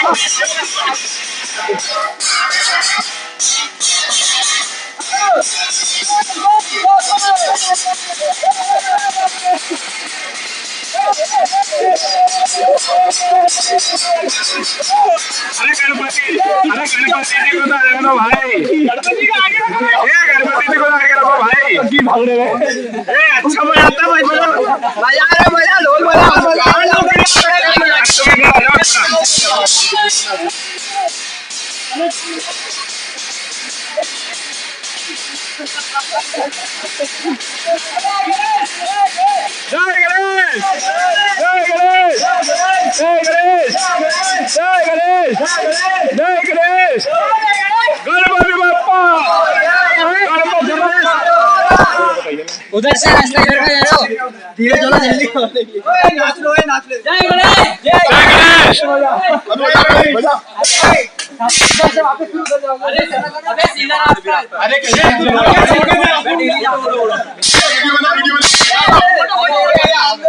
अरे गणपति जी को तो आगे रखो भाई। गणपति को आगे रखो भाई। भाग रहे हैं। अच्छा मजा आता है भाई। मजा आ रहा है, मजा ढोल बजा। जय गणेश, जय गणेश, जय गणेश, जय गणेश, जय गणेश, गणपति बप्पा, गणपति बप्पा। उधर से रास्ता इधर का जा रहा हो, धीरे चलो जल्दी। नाच लो, नाच लो। जय गणेश, जय गणेश। वापस शुरू कर जाओ। अरे सीधा रास्ता। अरे कैसे?